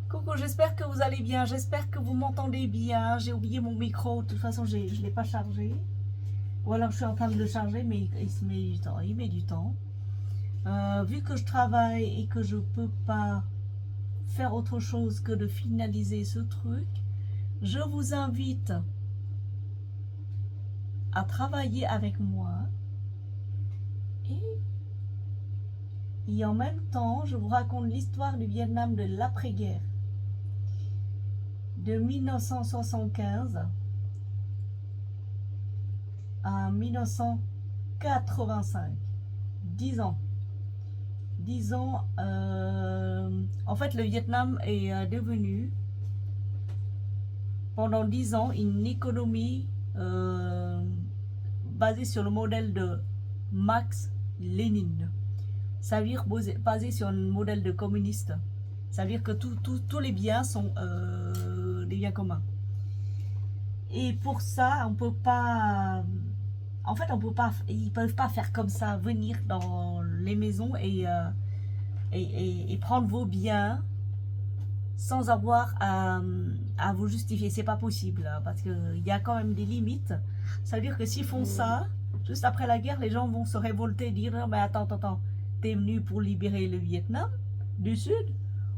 Coucou, j'espère que vous allez bien, j'espère que vous m'entendez bien. J'ai oublié mon micro, de toute façon je ne l'ai pas chargé. Ou alors je suis en train de le charger, mais il met du temps. Il met du temps. Vu que je travaille et que je ne peux pas faire autre chose que de finaliser ce truc, je vous invite à travailler avec moi. Et en même temps, je vous raconte l'histoire du Vietnam de l'après-guerre. De 1975 à 1985. 10 ans. 10 ans. En fait, le Vietnam est devenu, pendant 10 ans, une économie basée sur le modèle de Marx Lénine. Ça veut dire basé sur un modèle de communiste. Ça veut dire que tous les biens sont des biens communs. Et pour ça, on peut pas. En fait, on peut pas. Ils peuvent pas faire comme ça, venir dans les maisons et prendre vos biens sans avoir à vous justifier. C'est pas possible, hein, parce qu'il y a quand même des limites. Ça veut dire que s'ils font ça, juste après la guerre, les gens vont se révolter et dire: mais attends, t'es venu pour libérer le Vietnam du Sud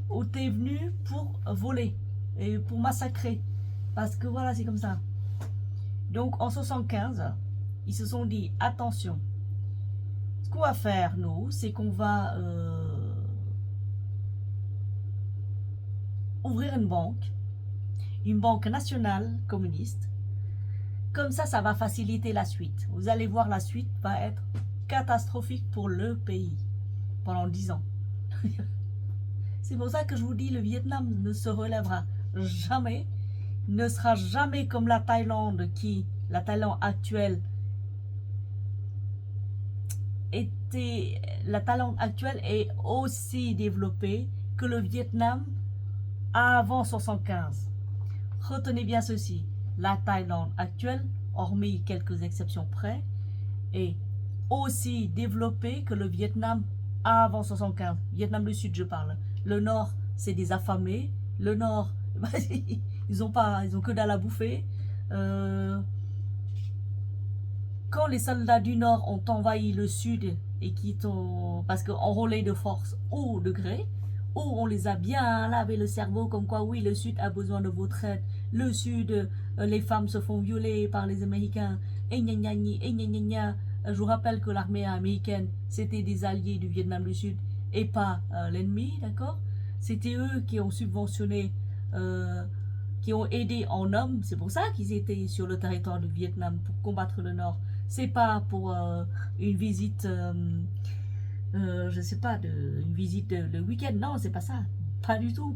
ou t'es venu pour voler et pour massacrer? Parce que voilà, c'est comme ça. Donc en 75, ils se sont dit: attention, ce qu'on va faire, nous, c'est qu'on va ouvrir une banque nationale communiste. Comme ça va faciliter la suite. Vous allez voir, la suite va être catastrophique pour le pays pendant 10 ans. C'est pour ça que je vous dis, le Vietnam ne se relèvera jamais, ne sera jamais comme la Thaïlande, la Thaïlande actuelle, la Thaïlande actuelle est aussi développée que le Vietnam avant 75. Retenez bien ceci, la Thaïlande actuelle, hormis quelques exceptions près, est aussi développée que le Vietnam avant 75. Vietnam du Sud, je parle. Le Nord, c'est des affamés. Le Nord, ils ont que dalle à bouffer. Quand les soldats du Nord ont envahi le Sud et parce qu'enrôlés de force ou de gré, où on les a bien lavé le cerveau, comme quoi oui, le Sud a besoin de votre aide. Le Sud, les femmes se font violer par les Américains. Et gna gna gna, et gna gna gna. Je vous rappelle que l'armée américaine, c'était des alliés du Vietnam du Sud et pas l'ennemi, d'accord? C'était eux qui ont subventionné, qui ont aidé en hommes. C'est pour ça qu'ils étaient sur le territoire du Vietnam pour combattre le Nord. C'est pas pour une visite, je sais pas, une visite de week-end. Non, c'est pas ça. Pas du tout.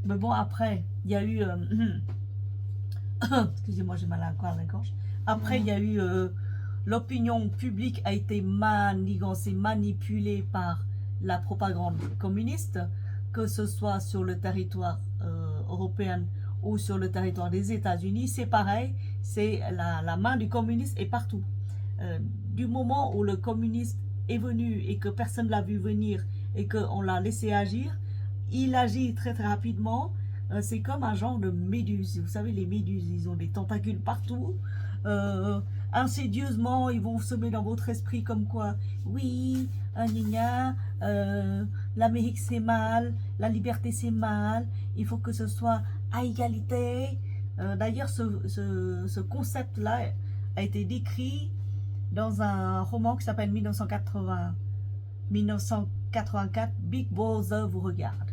Mais bon, après, il y a eu... excusez-moi, j'ai mal à la gorge. Après, il y a eu... l'opinion publique a été manigancée, manipulée par la propagande communiste, que ce soit sur le territoire européen ou sur le territoire des États-Unis. C'est pareil, c'est la main du communiste est partout. Du moment où le communiste est venu et que personne ne l'a vu venir et qu'on l'a laissé agir, il agit très très rapidement. C'est comme un genre de méduse. Vous savez, les méduses, ils ont des tentacules partout. Insidieusement, ils vont semer dans votre esprit comme quoi, oui, l'Amérique c'est mal, la liberté c'est mal, il faut que ce soit à égalité. D'ailleurs, ce concept-là a été décrit dans un roman qui s'appelle 1984, Big Brother vous regarde.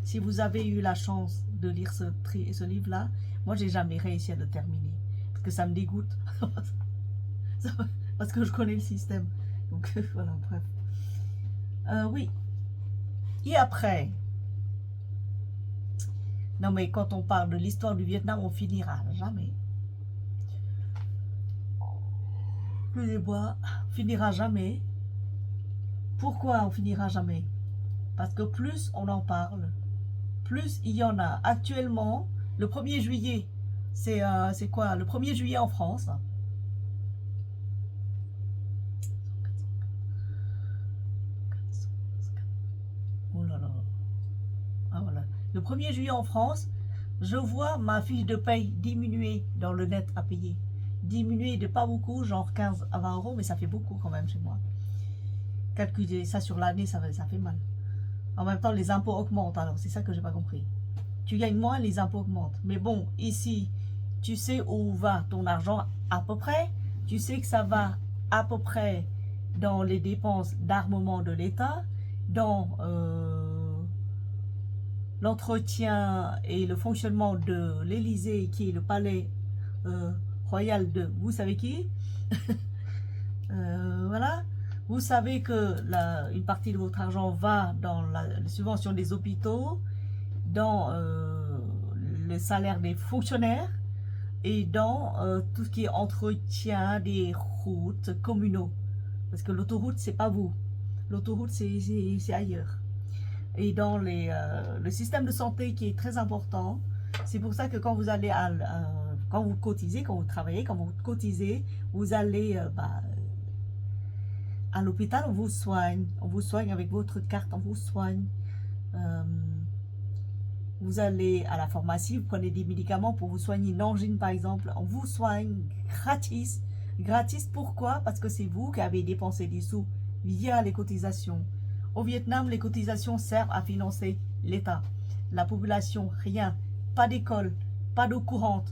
Si vous avez eu la chance de lire ce livre-là, moi j'ai jamais réussi à le terminer, parce que ça me dégoûte, parce que je connais le système. Donc voilà, bref. Oui. Et après, non mais quand on parle de l'histoire du Vietnam, on finira jamais. Le bois finira jamais. Pourquoi on finira jamais? Parce que plus on en parle, plus il y en a. Actuellement, le 1er juillet, c'est quoi? Le 1er juillet en France. Oh là là. Le 1er juillet en France, je vois ma fiche de paye diminuer dans le net à payer. Diminuer de pas beaucoup, genre 15 à 20 euros, mais ça fait beaucoup quand même chez moi. Calculer ça sur l'année, ça fait mal. En même temps, les impôts augmentent, alors c'est ça que j'ai pas compris. Tu gagnes moins, les impôts augmentent. Mais bon, ici, tu sais où va ton argent à peu près. Tu sais que ça va à peu près dans les dépenses d'armement de l'État, dans l'entretien et le fonctionnement de l'Élysée, qui est le palais royal de vous savez qui. Voilà. Vous savez que une partie de votre argent va dans la subvention des hôpitaux, dans le salaire des fonctionnaires et dans tout ce qui est entretien des routes communaux. Parce que l'autoroute, c'est pas vous. L'autoroute, c'est ailleurs. Et dans le système de santé qui est très important. C'est pour ça que quand vous allez quand vous cotisez, quand vous travaillez, quand vous cotisez, vous allez à l'hôpital, on vous soigne avec votre carte, on vous soigne. Vous allez à la pharmacie, vous prenez des médicaments pour vous soigner une angine par exemple, on vous soigne gratis. Gratis pourquoi? Parce que c'est vous qui avez dépensé des sous via les cotisations. Au Vietnam, les cotisations servent à financer l'État. La population, rien. Pas d'école, pas d'eau courante.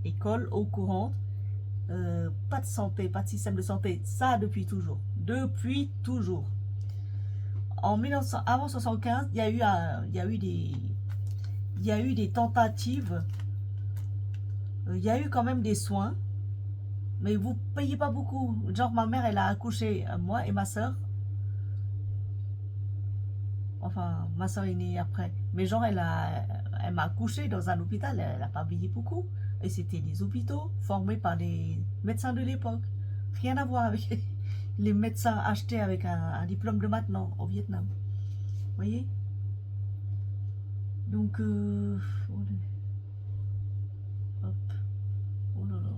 École, eau courante, pas de santé, pas de système de santé. Ça depuis toujours. Depuis toujours. Avant 1975, il y a eu des tentatives. Il y a eu quand même des soins. Mais vous payez pas beaucoup. Genre ma mère, elle a accouché, moi et ma soeur. Enfin, ma soeur est née après. Mais genre, elle m'a accouché dans un hôpital, elle n'a pas payé beaucoup. Et c'était des hôpitaux formés par des médecins de l'époque. Rien à voir avec les médecins achetés avec un diplôme de maintenant au Vietnam. Vous voyez? Donc, hop. Oh là là.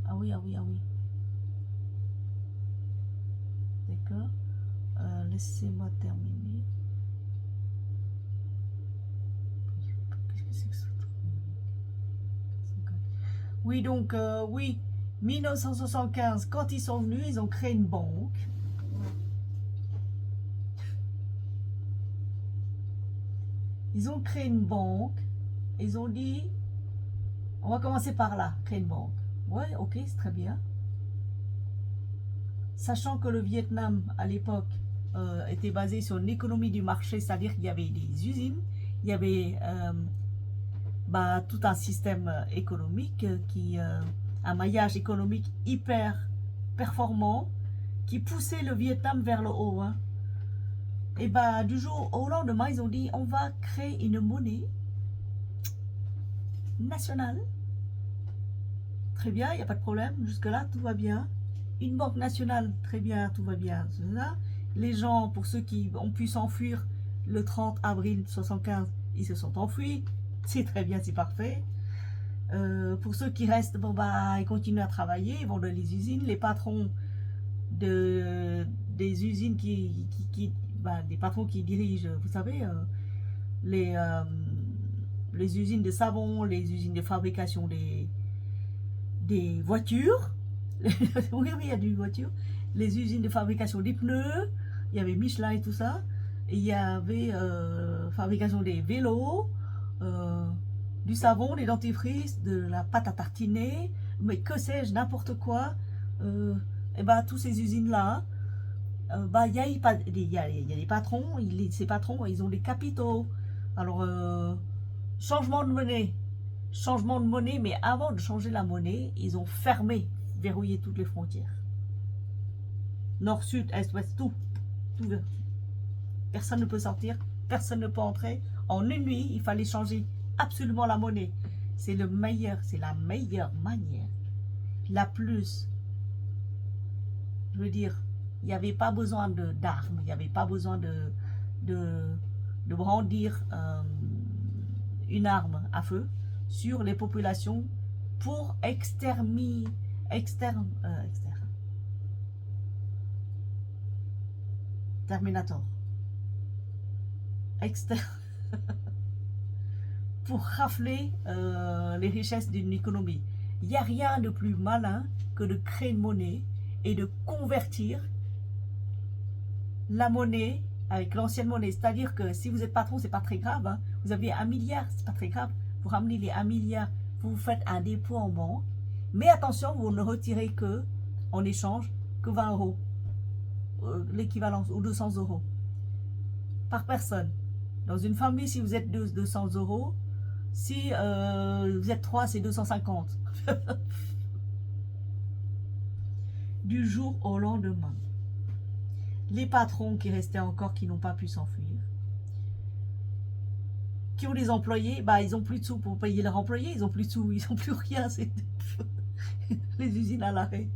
Ah oui, ah oui, ah oui. D'accord. Laissez-moi terminer. Qu'est-ce que c'est que ça? Oui, donc, oui, 1975, quand ils sont venus, ils ont créé une banque. Ils ont créé une banque. Ils ont dit, on va commencer par là, créer une banque. Ouais, ok, c'est très bien. Sachant que le Vietnam, à l'époque, était basé sur une économie du marché, c'est-à-dire qu'il y avait des usines, il y avait tout un système économique, un maillage économique hyper performant, qui poussait le Vietnam vers le haut. Hein. Et du jour au lendemain, ils ont dit, on va créer une monnaie nationale. Très bien, il n'y a pas de problème, jusque-là, tout va bien. Une banque nationale, très bien, tout va bien. Les gens, pour ceux qui ont pu s'enfuir le 30 avril 1975, ils se sont enfuis. C'est très bien, c'est parfait. Pour ceux qui restent, ils continuent à travailler, ils vont dans les usines. Les patrons des usines des patrons qui dirigent, vous savez, les usines de savon, les usines de fabrication des voitures. Oui, il y a des voitures. Les usines de fabrication des pneus, il y avait Michelin et tout ça. Et il y avait fabrication des vélos, du savon, des dentifrices, de la pâte à tartiner, mais que sais-je, n'importe quoi. Tous ces usines-là, il y a des patrons, ces patrons, ils ont des capitaux. Alors, changement de monnaie, mais avant de changer la monnaie, ils ont verrouillé toutes les frontières. Nord, sud, est, ouest, tout. Personne ne peut sortir, personne ne peut entrer. En une nuit, il fallait changer absolument la monnaie. C'est la meilleure manière. La plus, je veux dire, il n'y avait pas besoin d'armes, il n'y avait pas besoin de brandir une arme à feu sur les populations pour Terminator. pour rafler les richesses d'une économie. Il n'y a rien de plus malin que de créer une monnaie et de convertir la monnaie avec l'ancienne monnaie. C'est-à-dire que si vous êtes patron, c'est pas très grave. Hein. Vous avez 1 milliard, c'est pas très grave. Vous ramenez les 1 milliard, vous faites un dépôt en banque. Mais attention, vous ne retirez que, en échange, que 20 euros. L'équivalence, ou 200 euros. Par personne. Dans une famille, si vous êtes 200 euros, si vous êtes 3, c'est 250. Du jour au lendemain. Les patrons qui restaient encore, qui n'ont pas pu s'enfuir, qui ont des employés, bah ils n'ont plus de sous pour payer leurs employés, ils n'ont plus de sous, ils n'ont plus rien, c'est les usines à l'arrêt.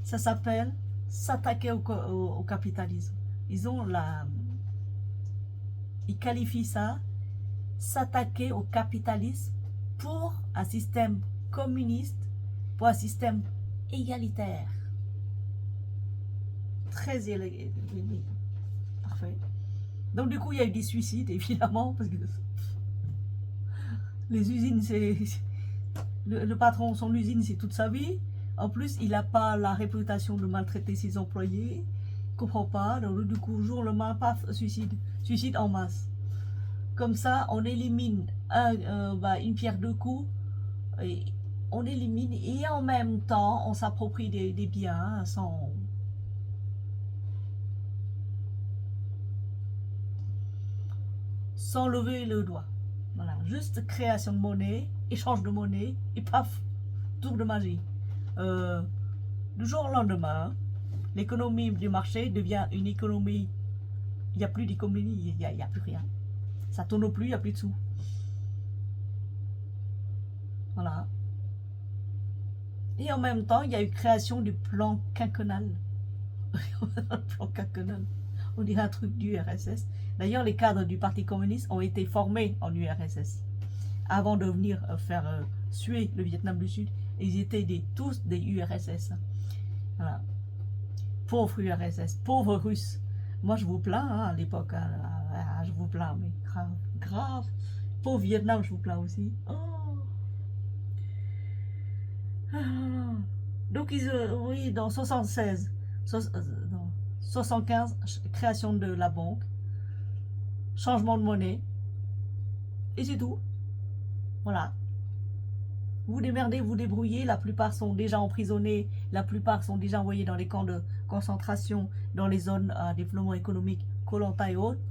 Ça s'appelle s'attaquer au capitalisme. Ils qualifient ça s'attaquer au capitalisme pour un système communiste, pour un système égalitaire. Très parfait. Donc du coup, il y a eu des suicides, évidemment, parce que les usines, c'est... Le patron, son usine, c'est toute sa vie. En plus, il n'a pas la réputation de maltraiter ses employés. Il ne comprend pas. Donc du coup, jour le lendemain, paf, suicide. Suicide en masse. Comme ça, on élimine une pierre deux coups. Et on élimine et en même temps, on s'approprie des biens sans lever le doigt. Voilà, juste création de monnaie, échange de monnaie, et paf, tour de magie. Du jour au lendemain, l'économie du marché devient une économie. Il n'y a plus d'économie, il n'y a plus rien. Ça tourne plus, il n'y a plus de sous. Voilà. Et en même temps, il y a eu création du plan quinquennal. Plan quinquennal. On dirait un truc du URSS. D'ailleurs, les cadres du Parti communiste ont été formés en URSS avant de venir faire suer le Vietnam du Sud. Ils étaient tous des URSS. Voilà. Pauvres URSS, pauvres Russes. Moi, je vous plains hein, à l'époque. Je vous plains, mais grave, grave. Pauvre Vietnam, je vous plains aussi. Oh. Donc, oui, dans 76, 75, création de la banque, changement de monnaie, et c'est tout. Voilà. Vous démerdez, vous débrouillez, la plupart sont déjà emprisonnés, la plupart sont déjà envoyés dans les camps de concentration, dans les zones à développement économique, Koh Lanta et autres.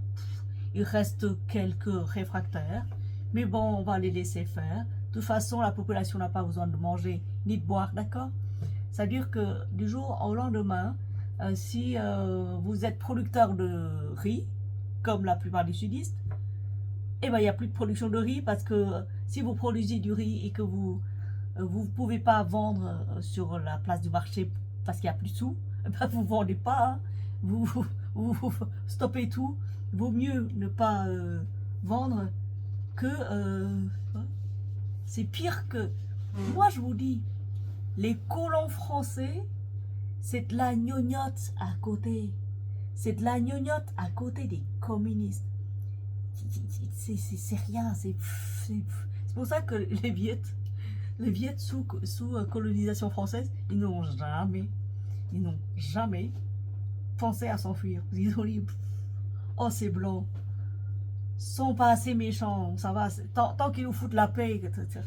Il reste quelques réfractaires, mais bon, on va les laisser faire. De toute façon, la population n'a pas besoin de manger ni de boire, d'accord? Ça veut dire que du jour au lendemain, si vous êtes producteur de riz, comme la plupart des sudistes, eh ben, il n'y a plus de production de riz parce que si vous produisez du riz et que vous ne pouvez pas vendre sur la place du marché parce qu'il n'y a plus de sous, eh ben, vous ne vendez pas, hein. vous stoppez tout. Vaut mieux ne pas vendre que... c'est pire que... Moi, je vous dis, les colons français, c'est de la gnognotte à côté. C'est de la gnognotte à côté des communistes. C'est rien. C'est pour ça que les Viettes sous colonisation française, ils n'ont jamais pensé à s'enfuir. Ils ont dit, oh ces blancs sont pas assez méchants, ça va, tant qu'ils nous foutent la paix, etc.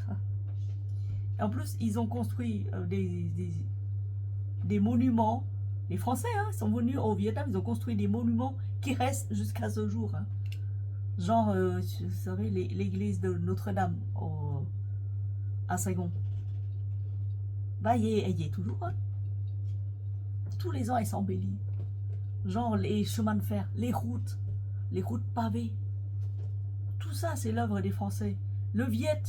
Et en plus, ils ont construit des monuments. Les Français hein, sont venus au Vietnam, ils ont construit des monuments qui restent jusqu'à ce jour. Hein. Genre, vous savez, l'église de Notre-Dame à Saigon. Bah, elle y est toujours. Hein. Tous les ans, elle s'embellit. Genre, les chemins de fer, les routes pavées. Tout ça, c'est l'œuvre des Français. Le Viet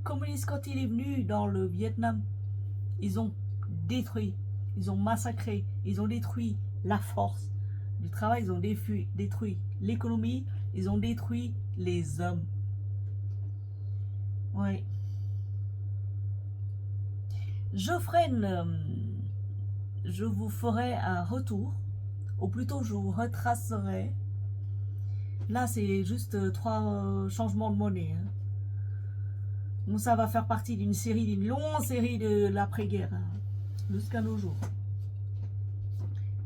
communiste, quand il est venu dans le Vietnam, ils ont détruit, ils ont massacré, ils ont détruit la force du travail, ils ont détruit l'économie, ils ont détruit les hommes. Oui. Je vous ferai un retour Ou plutôt, je vous retracerai. Là, c'est juste 3 changements de monnaie. Hein. Donc, ça va faire partie d'une longue série de l'après-guerre, hein, jusqu'à nos jours.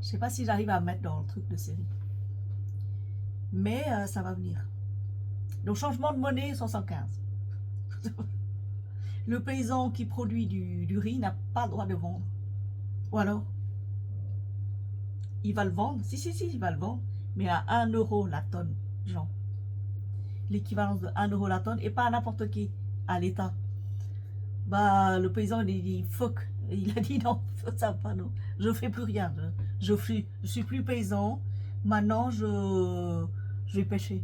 Je sais pas si j'arrive à mettre dans le truc de série. Mais ça va venir. Donc, changement de monnaie 75. Le paysan qui produit du riz n'a pas le droit de vendre. Ou alors, il va le vendre. Si, il va le vendre. Mais à 1 euro la tonne, genre. L'équivalence de 1 euro la tonne. Et pas à n'importe qui, à l'État. Bah, le paysan, il dit fuck. Il a dit non, ça va pas, non. Je fais plus rien. Je suis plus paysan. Maintenant, je vais pêcher.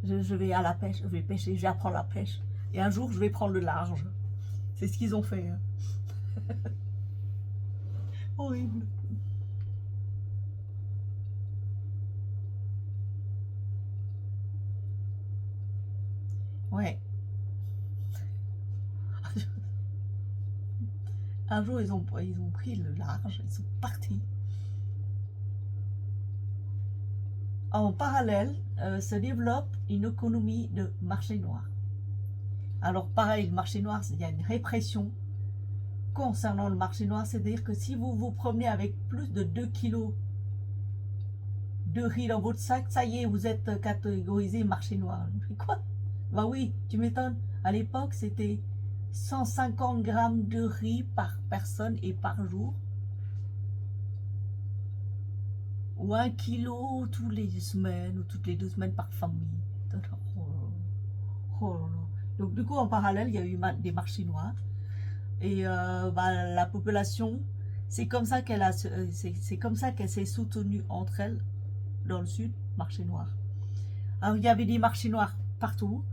Je vais à la pêche, je vais pêcher, je vais apprendre la pêche. Et un jour, je vais prendre le large. C'est ce qu'ils ont fait. Hein. Horrible. Ouais. Un jour, ils ont pris le large, ils sont partis. En parallèle, se développe une économie de marché noir. Alors pareil, le marché noir, il y a une répression concernant le marché noir, c'est-à-dire que si vous vous promenez avec plus de 2 kilos de riz dans votre sac, ça y est, vous êtes catégorisé marché noir. Quoi? Bah oui, tu m'étonnes. À l'époque, c'était 150 grammes de riz par personne et par jour. Ou 1 kilo tous les semaines ou toutes les 2 semaines par famille. Oh là là. Donc du coup, en parallèle, il y a eu des marchés noirs. Et la population, c'est comme ça qu'elle s'est soutenue entre elles dans le sud, marché noir. Alors il y avait des marchés noirs partout.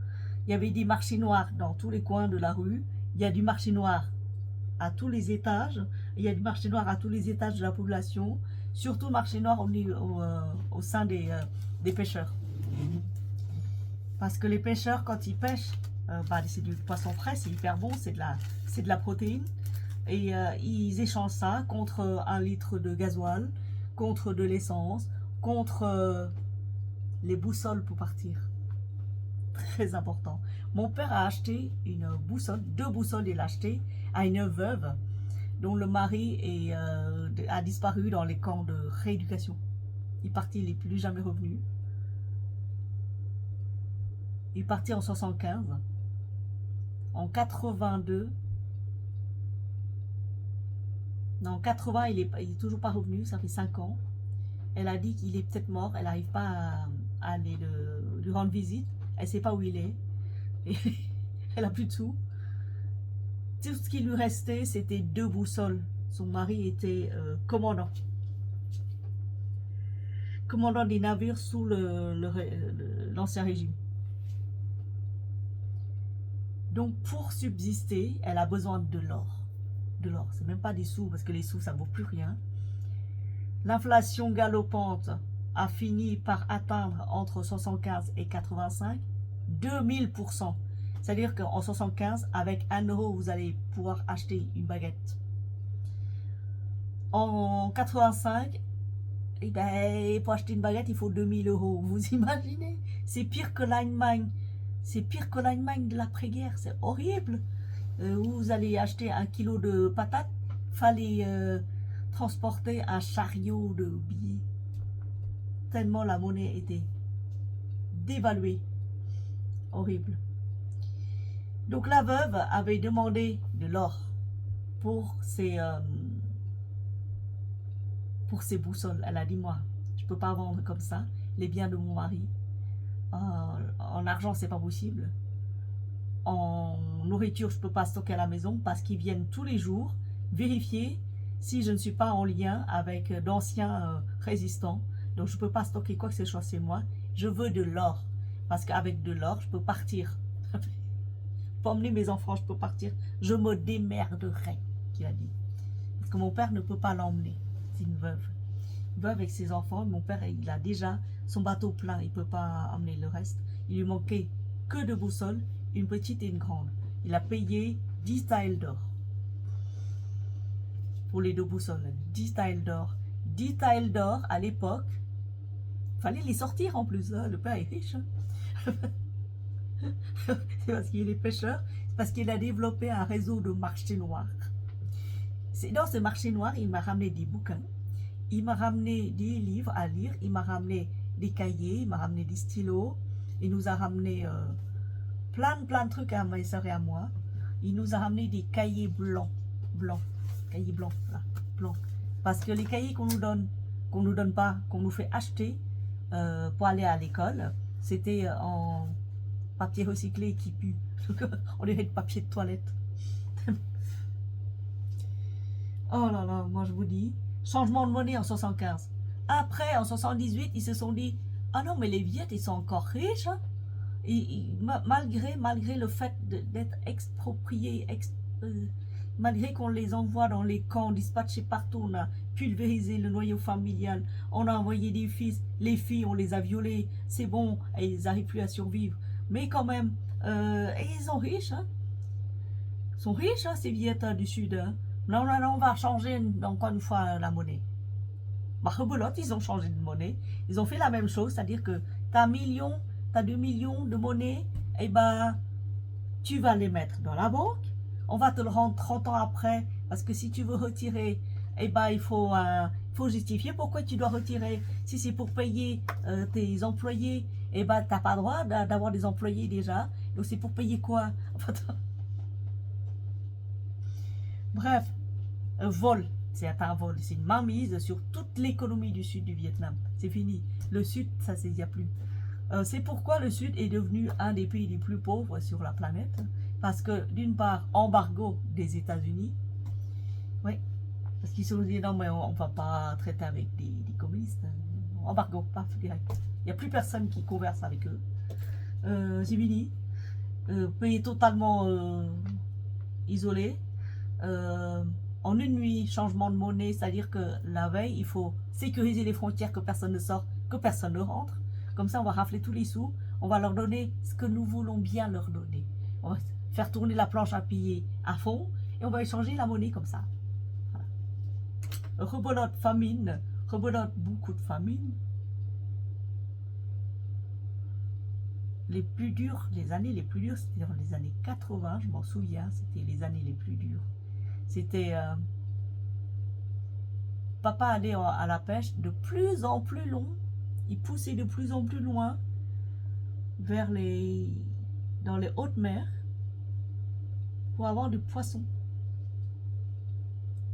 Il y avait des marchés noirs dans tous les coins de la rue. Il y a du marché noir à tous les étages. Il y a du marché noir à tous les étages de la population. Surtout le marché noir au sein des pêcheurs. Parce que les pêcheurs, quand ils pêchent, c'est du poisson frais, c'est hyper bon, c'est de la protéine. Et ils échangent ça contre 1 litre de gasoil, contre de l'essence, contre les boussoles pour partir. Très important. Mon père a acheté une boussole, 2 boussoles, il a acheté à une veuve dont le mari a disparu dans les camps de rééducation. Il est parti, il n'est plus jamais revenu. Il est parti en 75. En 82. Non, en 80, il est toujours pas revenu, ça fait 5 ans. Elle a dit qu'il est peut-être mort, elle n'arrive pas à aller lui rendre visite. Elle ne sait pas où il est. Et elle a plus de sous. Tout ce qui lui restait, c'était 2 boussoles. Son mari était commandant. Commandant des navires sous l'ancien régime. Donc pour subsister, elle a besoin de l'or. De l'or, c'est même pas des sous, parce que les sous, ça ne vaut plus rien. L'inflation galopante a fini par atteindre entre 75 et 85 2000%. C'est-à-dire qu'en 75, avec 1 euro, vous allez pouvoir acheter une baguette. En 85, eh ben, pour acheter une baguette, il faut 2000 euros. Vous imaginez? C'est pire que l'Allemagne. C'est pire que l'Allemagne de l'après-guerre. C'est horrible. Où vous allez acheter 1 kilo de patates, fallait transporter un chariot de billets. Tellement la monnaie était dévaluée. Horrible. Donc la veuve avait demandé de l'or pour ses boussoles. Elle a dit, moi, je ne peux pas vendre comme ça les biens de mon mari. En argent, c'est pas possible. En nourriture, je ne peux pas stocker à la maison parce qu'ils viennent tous les jours vérifier si je ne suis pas en lien avec d'anciens résistants. Donc je ne peux pas stocker quoi que ce soit chez moi. Je veux de l'or. Parce qu'avec de l'or, je peux partir. Pour emmener mes enfants, je peux partir. Je me démerderai, qu'il a dit. Parce que mon père ne peut pas l'emmener. C'est une veuve. Une veuve avec ses enfants. Mon père, il a déjà son bateau plein. Il ne peut pas emmener le reste. Il lui manquait que 2 boussoles, une petite et une grande. Il a payé 10 taels d'or. Pour les 2 boussoles. 10 taels d'or. 10 taels d'or à l'époque. Il fallait les sortir en plus, hein. Le père est riche. Hein. C'est parce qu'il est pêcheur, c'est parce qu'il a développé un réseau de marché noir. C'est dans ce marché noir, il m'a ramené des bouquins, il m'a ramené des livres à lire, il m'a ramené des cahiers, il m'a ramené des stylos, il nous a ramené plein de trucs à ma soeur et à moi. Il nous a ramené des cahiers blancs, cahiers blancs, là, blancs. Parce que les cahiers qu'on nous donne pas, qu'on nous fait acheter pour aller à l'école, c'était en papier recyclé qui pue. On dirait de papier de toilette. Oh là là, moi je vous dis, changement de monnaie en 75. Après, en 78, ils se sont dit, ah non, mais les Viettes, ils sont encore riches. Hein. Malgré le fait d'être expropriés, malgré qu'on les envoie dans les camps, dispatchés partout, on a pulvérisé le noyau familial, on a envoyé des fils, les filles, on les a violées, c'est bon, et ils n'arrivent plus à survivre. Mais quand même, ils sont riches. Hein. Ils sont riches, hein, ces Viettes du Sud. Hein. Non, on va changer encore une fois la monnaie. Bah, rebelote, ils ont changé de monnaie. Ils ont fait la même chose, c'est-à-dire que tu as 1 million, tu as 2 millions de monnaie, et ben tu vas les mettre dans la banque. On va te le rendre 30 ans après, parce que si tu veux retirer, et ben il faut justifier pourquoi tu dois retirer. Si c'est pour payer tes employés, et ben tu n'as pas le droit d'avoir des employés déjà. Donc c'est pour payer quoi? Bref. Vol, c'est un vol, c'est une mainmise sur toute l'économie du sud du Vietnam. C'est fini. Le sud, ça il n'y a plus. C'est pourquoi le sud est devenu un des pays les plus pauvres sur la planète. Parce que d'une part, embargo des États-Unis. Oui, parce qu'ils se sont dit non mais on ne va pas traiter avec des communistes. Embargo, paf, direct. Il n'y a plus personne qui converse avec eux. C'est fini. Pays totalement isolé. En une nuit, changement de monnaie, c'est-à-dire que la veille, il faut sécuriser les frontières, que personne ne sort, que personne ne rentre. Comme ça, on va rafler tous les sous, on va leur donner ce que nous voulons bien leur donner. On va faire tourner la planche à piller à fond et on va échanger la monnaie comme ça. Voilà. Rebelote famine, rebelote beaucoup de famine. Les plus dures, les années les plus dures, c'était dans les années 80, je m'en souviens, c'était les années les plus dures. C'était papa allait à la pêche de plus en plus long, il poussait de plus en plus loin vers dans les hautes mers pour avoir du poisson.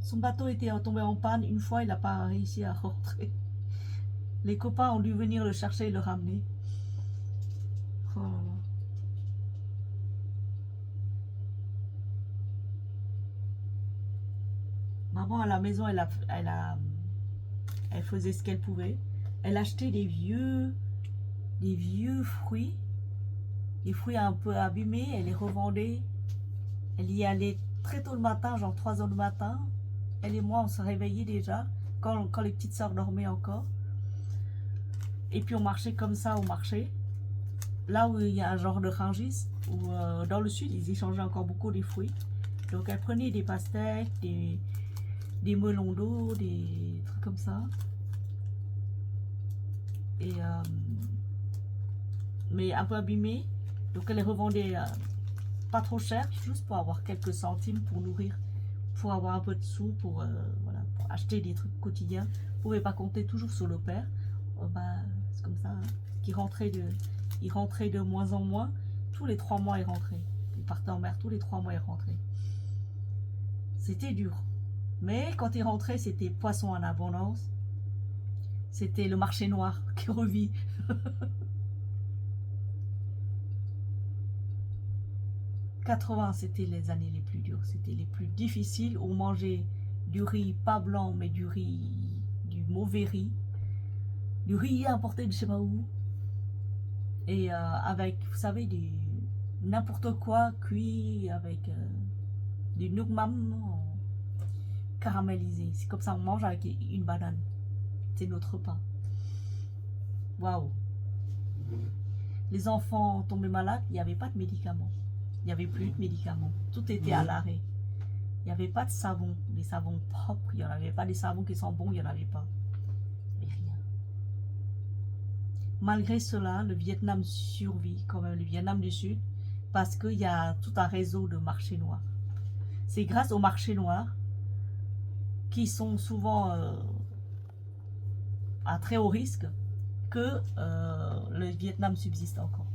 Son bateau était tombé en panne une fois, il n'a pas réussi à rentrer. Les copains ont dû venir le chercher et le ramener. Oh là là. Maman à la maison, elle faisait ce qu'elle pouvait. Elle achetait des vieux fruits, des fruits un peu abîmés, elle les revendait. Elle y allait très tôt le matin, genre 3 h du matin. Elle et moi, on se réveillait déjà, quand les petites sœurs dormaient encore. Et puis on marchait comme ça au marché. Là où il y a un genre de rangis, où dans le sud, ils échangeaient encore beaucoup des fruits. Donc elle prenait des pastèques, des melons d'eau, des trucs comme ça. Et mais un peu abîmés. Donc elle les revendait pas trop cher, juste pour avoir quelques centimes pour nourrir, pour avoir un peu de sous, pour, voilà, pour acheter des trucs quotidiens. Vous ne pouvez pas compter toujours sur le père. Bah, c'est comme ça, hein. Il rentrait de moins en moins. Tous les 3 mois, il rentrait. Il partait en mer, tous les 3 mois, il rentrait. C'était dur. Mais quand il rentrait, c'était poisson en abondance. C'était le marché noir qui revit. « 80, c'était les années les plus dures. C'était les plus difficiles. On mangeait du riz pas blanc, mais du mauvais riz. Du riz importé de je sais pas où. Et avec, vous savez, n'importe quoi cuit avec du nukmam caramélisé. C'est comme ça on mange avec une banane. C'est notre repas. Waouh. Les enfants tombaient malades, il n'y avait pas de médicaments. Il n'y avait plus de médicaments. Tout était à l'arrêt. Il n'y avait pas de savon. Des savons propres, il n'y en avait pas. Des savons qui sont bons, il n'y en avait pas. Malgré cela, le Vietnam survit, quand même, le Vietnam du Sud, parce qu'il y a tout un réseau de marchés noirs. C'est grâce aux marchés noirs, qui sont souvent à très haut risque, que le Vietnam subsiste encore.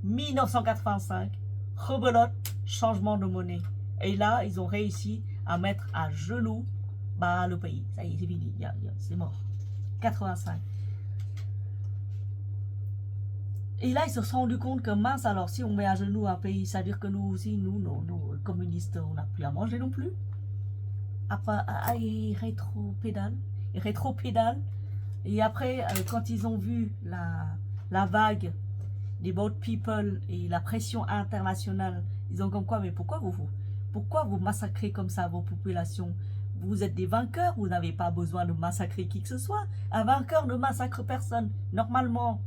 1985, rebelote, changement de monnaie. Et là, ils ont réussi à mettre à genoux le pays. Ça y est, c'est fini, c'est mort. 85. Et là, ils se sont rendus compte que mince, alors si on met à genoux un pays, ça veut dire que nous aussi, nous communistes, on n'a plus à manger non plus. Après, ils rétro-pédalent. Et après, quand ils ont vu la vague des boat people et la pression internationale, ils ont comme quoi, mais pourquoi vous massacrez comme ça vos populations? Vous êtes des vainqueurs, vous n'avez pas besoin de massacrer qui que ce soit. Un vainqueur ne massacre personne. Normalement,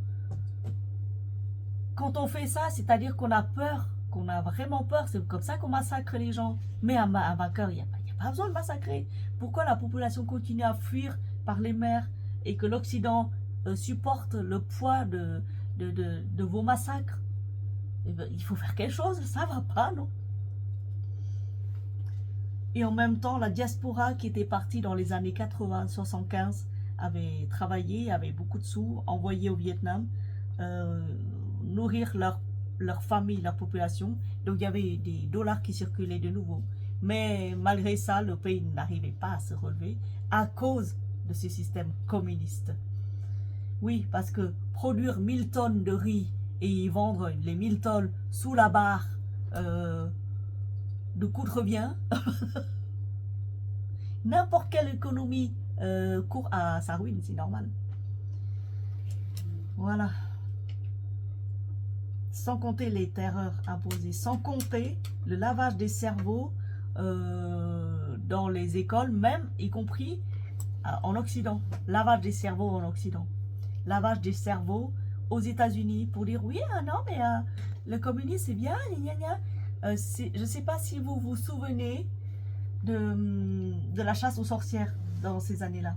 quand on fait ça, c'est-à-dire qu'on a peur, qu'on a vraiment peur, c'est comme ça qu'on massacre les gens. Mais un vainqueur, il n'y a pas besoin de massacrer. Pourquoi la population continue à fuir par les mers et que l'Occident supporte le poids de vos massacres? Eh ben, il faut faire quelque chose, ça va pas, non? Et en même temps, la diaspora qui était partie dans les années 80-75 avait travaillé, avait beaucoup de sous, envoyé au Vietnam, nourrir leur famille, leur population. Donc il y avait des dollars qui circulaient de nouveau. Mais malgré ça, le pays n'arrivait pas à se relever à cause de ce système communiste. Oui, parce que produire 1000 tonnes de riz et vendre les 1000 tonnes sous la barre de coût de revient, n'importe quelle économie court à sa ruine, c'est normal. Voilà. Sans compter les terreurs imposées, sans compter le lavage des cerveaux dans les écoles, même y compris en Occident. Lavage des cerveaux en Occident. Lavage des cerveaux aux États-Unis pour dire oui, non, mais le communisme c'est bien, gna gna. Je ne sais pas si vous vous souvenez de la chasse aux sorcières dans ces années-là,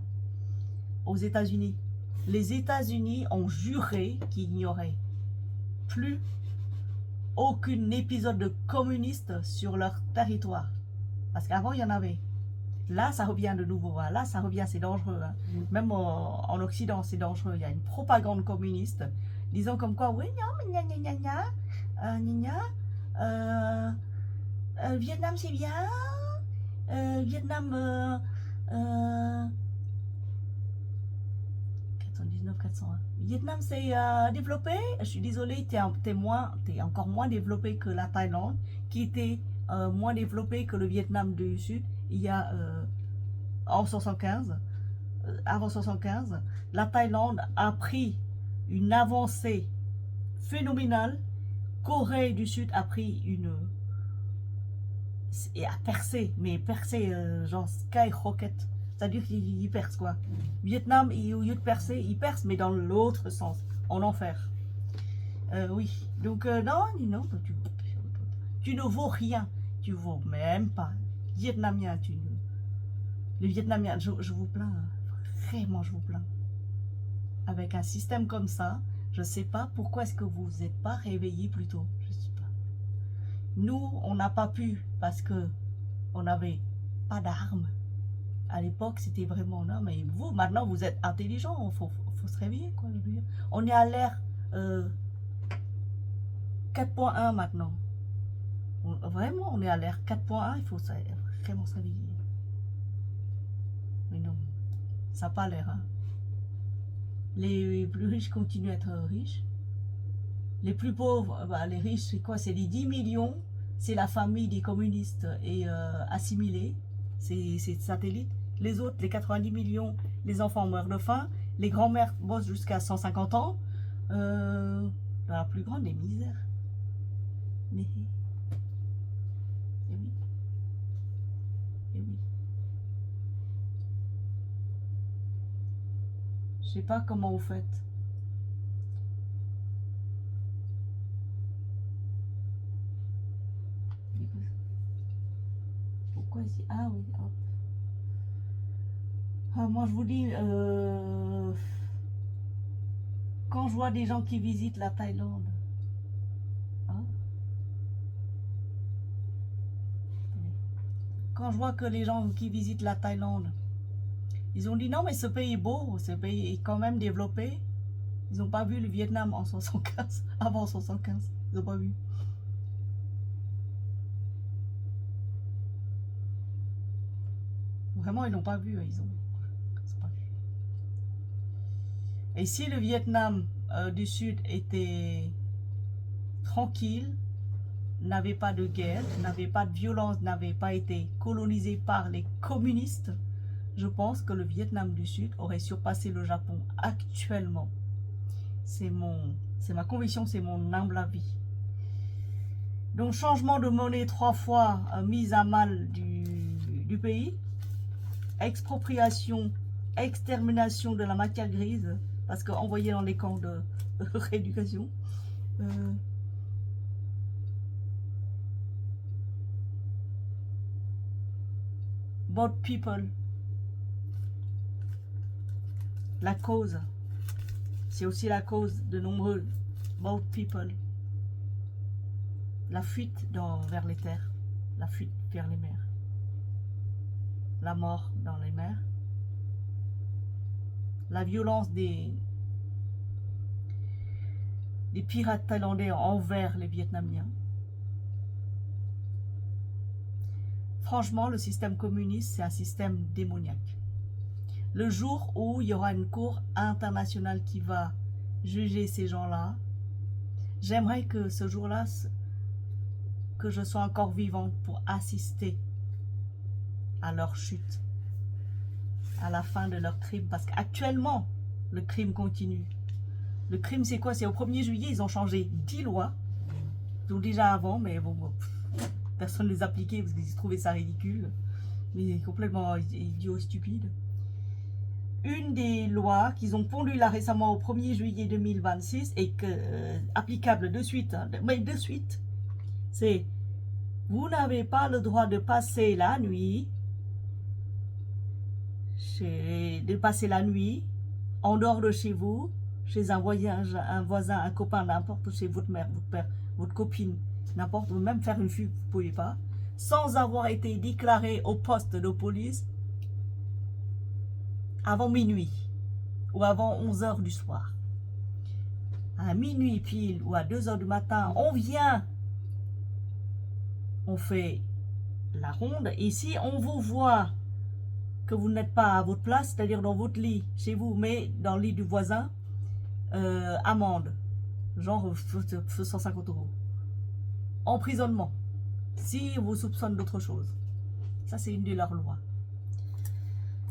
aux États-Unis. Les États-Unis ont juré qu'il n'y aurait plus aucun épisode de communiste sur leur territoire. Parce qu'avant, il y en avait. Là, ça revient de nouveau. Hein. Là, ça revient, c'est dangereux. Hein. Même en Occident, c'est dangereux. Il y a une propagande communiste. Disons comme quoi, oui, non, mais Vietnam, c'est bien. Vietnam... 419-401. Vietnam, c'est développé. Je suis désolée, t'es encore moins développé que la Thaïlande, qui était moins développé que le Vietnam du Sud. Il y a en 75, avant 75, la Thaïlande a pris une avancée phénoménale. Corée du Sud a pris et a percé, mais percé genre skyrocket. C'est-à-dire qu'il perce quoi. Vietnam, au lieu de percer, il perce, mais dans l'autre sens, en enfer. Oui, donc non, tu ne vaux rien. Tu ne vaux même pas. Vietnamien, les Vietnamiens, je vous plains, vraiment je vous plains. Avec un système comme ça, je ne sais pas pourquoi est-ce que vous vous êtes pas réveillés plus tôt. Je sais pas. Nous, on n'a pas pu parce que on n'avait pas d'armes. À l'époque, c'était vraiment non, mais vous, maintenant, vous êtes intelligent, il faut se réveiller, quoi. Je veux dire. On est à l'ère 4.1 maintenant. Vraiment, on est à l'ère 4.1, il faut vraiment se réveiller. Mais non, ça n'a pas l'air. Hein. Les plus riches continuent à être riches. Les plus pauvres, les riches, c'est quoi? C'est les 10 millions, c'est la famille des communistes et assimilés. C'est satellite. Les autres, les 90 millions, les enfants meurent de faim. Les grands-mères bossent jusqu'à 150 ans. Dans la plus grande des misères. Mais, et oui. Et oui. Je sais pas comment vous faites. Pourquoi ici? Ah oui, hop. Ah, moi je vous dis, Quand je vois des gens qui visitent la Thaïlande, hein, quand je vois que les gens qui visitent la Thaïlande, ils ont dit non mais ce pays est beau, ce pays est quand même développé. Ils n'ont pas vu le Vietnam en 75, avant 75, ils n'ont pas vu. Vraiment, ils n'ont pas vu, ils ont pas vu. Et si le Vietnam du Sud était tranquille, n'avait pas de guerre, n'avait pas de violence, n'avait pas été colonisé par les communistes, je pense que le Vietnam du Sud aurait surpassé le Japon actuellement. C'est ma conviction, c'est mon humble avis. Donc changement de monnaie 3 fois mise à mal du pays, expropriation, extermination de la matière grise, parce qu'envoyé dans les camps de rééducation. Boat people. La cause. C'est aussi la cause de nombreux boat people. La fuite vers les terres. La fuite vers les mers. La mort dans les mers. La violence des pirates thaïlandais envers les Vietnamiens. Franchement, le système communiste, c'est un système démoniaque. Le jour où il y aura une cour internationale qui va juger ces gens-là, j'aimerais que ce jour-là, que je sois encore vivante pour assister à leur chute, à la fin de leur crime. Parce qu'actuellement, le crime continue. Le crime, c'est quoi? C'est au 1er juillet, ils ont changé 10 lois. Ils ont déjà avant, mais bon, personne ne les appliquait parce qu'ils trouvaient ça ridicule. Mais complètement idiot, stupide. Une des lois qu'ils ont pondu là récemment au 1er juillet 2026 et que applicable de suite, mais de suite, c'est vous n'avez pas le droit de passer la nuit en dehors de chez vous, chez un voisin, un copain, n'importe, chez votre mère, votre père, votre copine, n'importe, même faire une fugue, vous ne pouvez pas, sans avoir été déclaré au poste de police avant minuit ou avant 11h du soir. À minuit pile ou à 2h du matin, on vient, on fait la ronde, et si on vous voit que vous n'êtes pas à votre place, c'est-à-dire dans votre lit, chez vous, mais dans le lit du voisin, amende, genre 150 €. Emprisonnement, si on vous soupçonne d'autre chose. Ça, c'est une de leurs lois.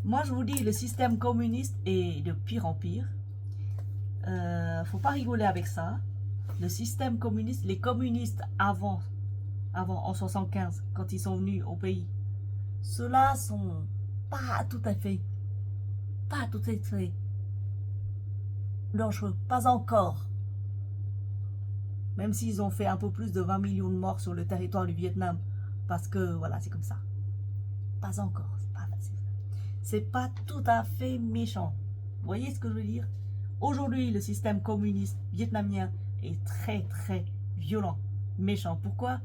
Moi, je vous dis, le système communiste est de pire en pire. Faut pas rigoler avec ça. Le système communiste, les communistes avant en 75, quand ils sont venus au pays, ceux-là sont pas tout à fait dangereux, pas encore. Même s'ils ont fait un peu plus de 20 millions de morts sur le territoire du Vietnam, parce que voilà, c'est comme ça. Pas encore, c'est pas tout à fait méchant. Vous voyez ce que je veux dire? Aujourd'hui, le système communiste vietnamien est très très violent, méchant. Pourquoi?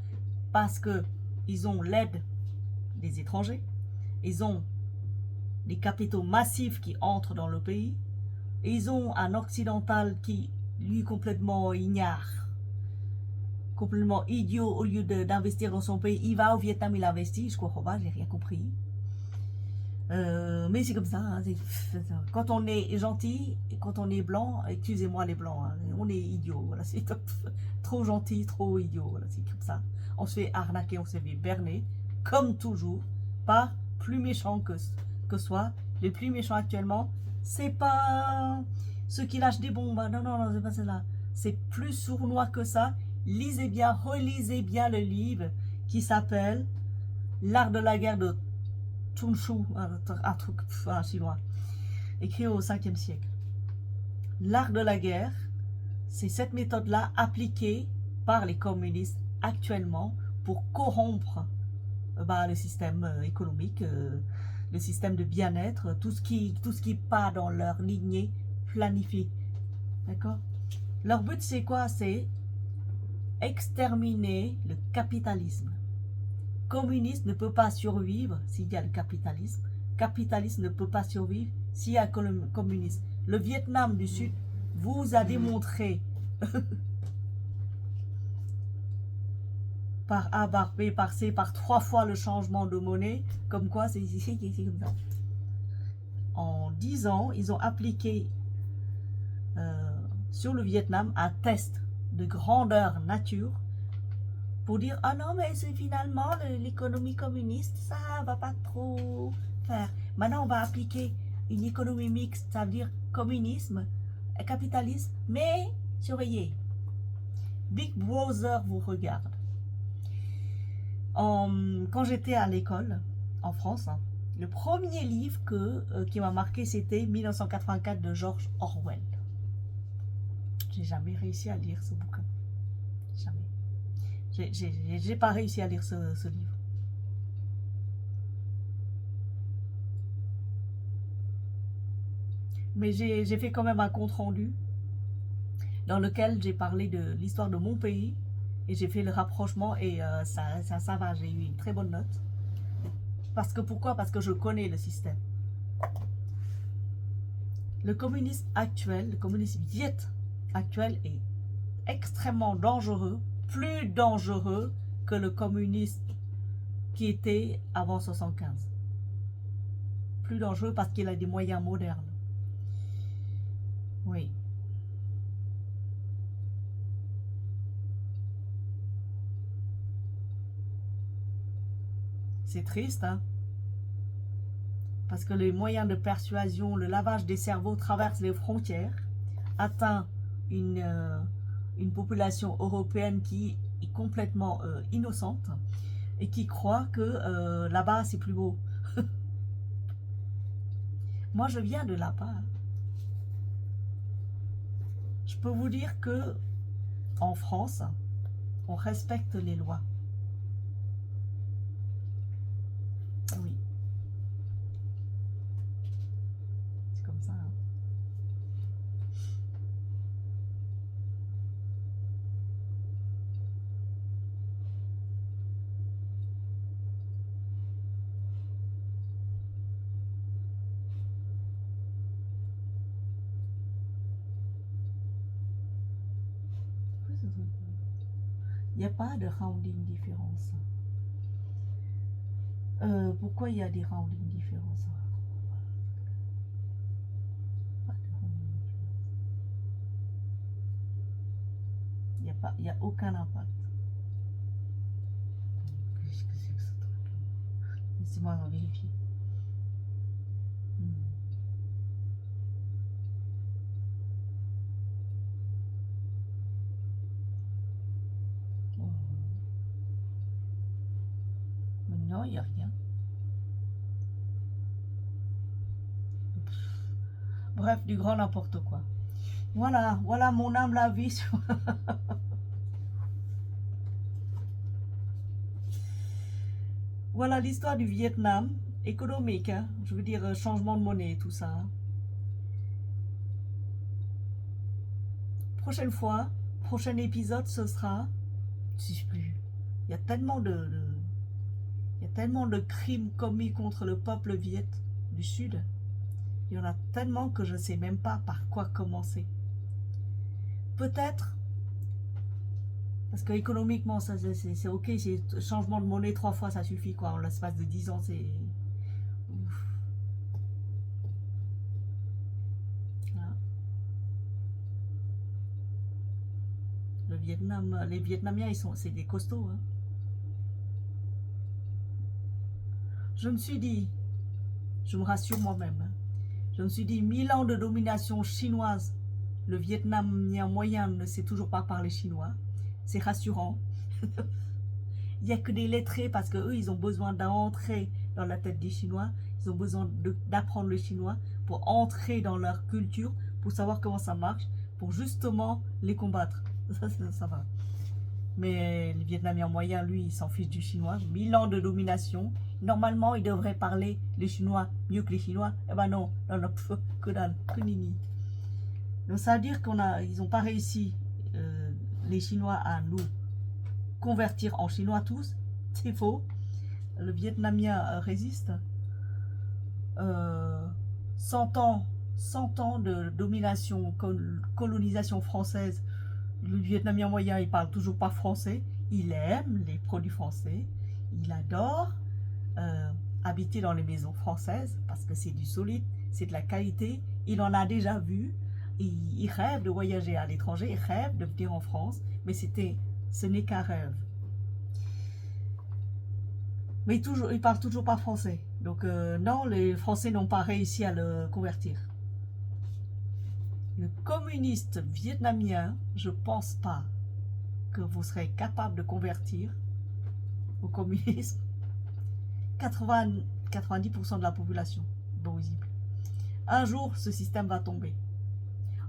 Parce que ils ont l'aide des étrangers, ils ont des capitaux massifs qui entrent dans le pays, et ils ont un occidental qui, lui, complètement ignare, complètement idiot. Au lieu d'investir dans son pays, il va au Vietnam, il investit. Je crois pas, j'ai rien compris. Mais c'est comme ça, hein, quand on est gentil, et quand on est blanc, excusez-moi les blancs, hein, on est idiot, voilà, c'est trop gentil, trop idiot, voilà, c'est comme ça. On se fait arnaquer, on se fait berner, comme toujours, par plus méchants que soit. Les plus méchants actuellement, c'est pas ceux qui lâchent des bombes, non, c'est pas cela. C'est plus sournois que ça. Lisez bien, relisez bien le livre qui s'appelle L'art de la guerre de Sun Tzu, un truc chinois, écrit au 5e siècle. L'art de la guerre, c'est cette méthode-là appliquée par les communistes actuellement pour corrompre le système économique, le système de bien-être, tout ce qui part dans leur lignée planifiée D'accord? Leur but, c'est quoi? C'est exterminer le capitalisme. Communiste ne peut pas survivre s'il y a le capitalisme. Capitaliste ne peut pas survivre s'il y a le communisme. Le Vietnam du Sud vous a démontré par A, par B, par C, par 3 fois le changement de monnaie, comme quoi c'est comme ça. En 10 ans, ils ont appliqué sur le Vietnam un test de grandeur nature pour dire ah non mais c'est finalement l'économie communiste, ça va pas trop faire. Maintenant on va appliquer une économie mixte, ça veut dire communisme, capitalisme, mais surveillez. Big Brother vous regarde. Quand j'étais à l'école en France, hein, le premier livre qui m'a marqué c'était 1984 de George Orwell. J'ai jamais réussi à lire ce bouquin. Jamais. J'ai pas réussi à lire ce livre. Mais j'ai fait quand même un compte rendu dans lequel j'ai parlé de l'histoire de mon pays et j'ai fait le rapprochement et ça va, j'ai eu une très bonne note. Parce que pourquoi? Parce que je connais le système. Le communisme actuel, le communisme viet actuel est extrêmement dangereux, plus dangereux que le communisme qui était avant 75. Plus dangereux parce qu'il a des moyens modernes. Oui. C'est triste, hein? Parce que les moyens de persuasion, le lavage des cerveaux traverse les frontières, atteint une population européenne qui est complètement innocente et qui croit que là-bas c'est plus beau. Moi je viens de là-bas. Je peux vous dire que en France, on respecte les lois. Oui. C'est comme ça. Hein. Il n'y a pas de rounding différence. Pourquoi il y a des rounding différences? Pas de rounding différence. Il n'y a aucun impact. Qu'est-ce que c'est que ce truc? Laissez-moi vérifier. Non, il n'y a rien. Bref, du grand n'importe quoi. Voilà, voilà mon humble avis sur... Voilà l'histoire du Vietnam, économique, hein, je veux dire changement de monnaie, tout ça. Hein. Prochaine fois, prochain épisode, ce sera... Si je plus. Il y a tellement il y a tellement de crimes commis contre le peuple viet du Sud. Il y en a tellement que je ne sais même pas par quoi commencer. Peut-être, parce que économiquement, c'est ok, c'est changement de monnaie 3 fois, ça suffit, quoi. En l'espace de 10 ans, c'est... Voilà. Le Vietnam, les Vietnamiens, c'est des costauds, hein. Je me suis dit, je me rassure moi-même, hein, je me suis dit, 1000 ans de domination chinoise, le Vietnamien moyen ne sait toujours pas parler chinois, c'est rassurant. Il n'y a que des lettrés parce qu'eux, ils ont besoin d'entrer dans la tête des Chinois, ils ont besoin d'apprendre le chinois pour entrer dans leur culture, pour savoir comment ça marche, pour justement les combattre. Ça va. Mais le Vietnamien moyen, lui, il s'en fiche du chinois. 1000 ans de domination. Normalement, il devrait parler les Chinois mieux que les Chinois. Eh ben non, non, non, que dalle, que nini. Donc ça veut dire ils n'ont pas réussi, les Chinois, à nous convertir en Chinois tous. C'est faux. Le Vietnamien résiste. 100 ans, 100 ans de domination, colonisation française. Le Vietnamien moyen, il parle toujours pas français. Il aime les produits français. Il adore habiter dans les maisons françaises parce que c'est du solide, c'est de la qualité. Il en a déjà vu. Il rêve de voyager à l'étranger, il rêve de venir en France, mais ce n'est qu'un rêve. Mais il parle toujours pas français. Donc non, les Français n'ont pas réussi à le convertir. Le communiste vietnamien, je pense pas que vous serez capable de convertir au communisme 90% de la population visible. Un jour, ce système va tomber.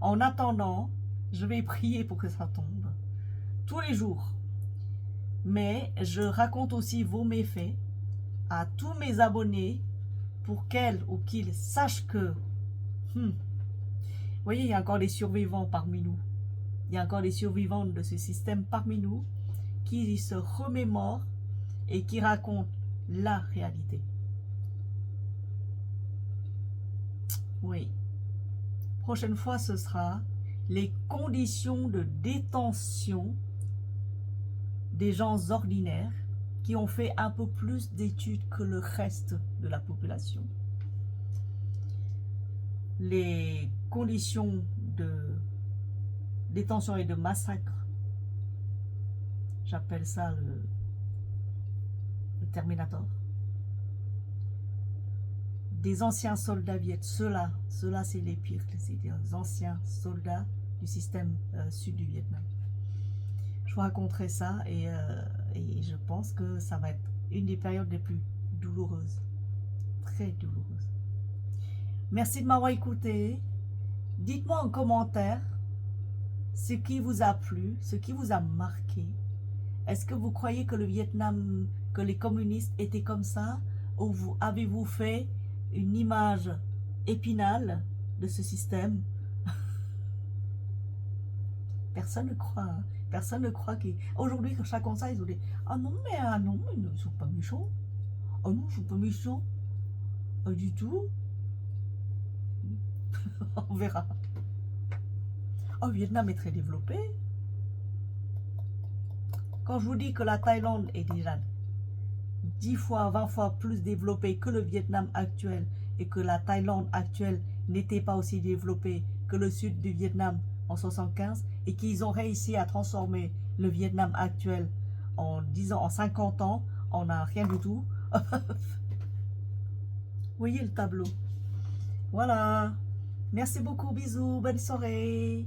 En attendant, je vais prier pour que ça tombe tous les jours. Mais je raconte aussi vos méfaits à tous mes abonnés pour qu'elles ou qu'ils sachent que vous voyez, il y a encore des survivants parmi nous. Il y a encore des survivants de ce système parmi nous qui se remémorent et qui racontent la réalité. Oui. Prochaine fois, ce sera les conditions de détention des gens ordinaires qui ont fait un peu plus d'études que le reste de la population. Les conditions de détention et de massacre, j'appelle ça le Terminator. Des anciens soldats viet, ceux-là c'est les pires, c'est des anciens soldats du système sud du Vietnam. Je vous raconterai ça et je pense que ça va être une des périodes les plus douloureuses, très douloureuses. Merci de m'avoir écouté. Dites-moi en commentaire ce qui vous a plu, ce qui vous a marqué. Est-ce que vous croyez que le Vietnam, que les communistes étaient comme ça, ou avez-vous fait une image épinale de ce système? Personne ne croit. Hein. Personne ne croit qu'aujourd'hui, quand chacun ça, ils ont dit ah non, ils ne sont pas méchants. Ah non, ils ne sont pas méchants. Pas du tout. On verra. Oh, le Vietnam est très développé. Quand je vous dis que la Thaïlande est déjà 10 fois, 20 fois plus développée que le Vietnam actuel et que la Thaïlande actuelle n'était pas aussi développée que le sud du Vietnam en 75 et qu'ils ont réussi à transformer le Vietnam actuel en 50 ans, on n'a rien du tout. Voyez le tableau. Voilà. Merci beaucoup, bisous, bonne soirée.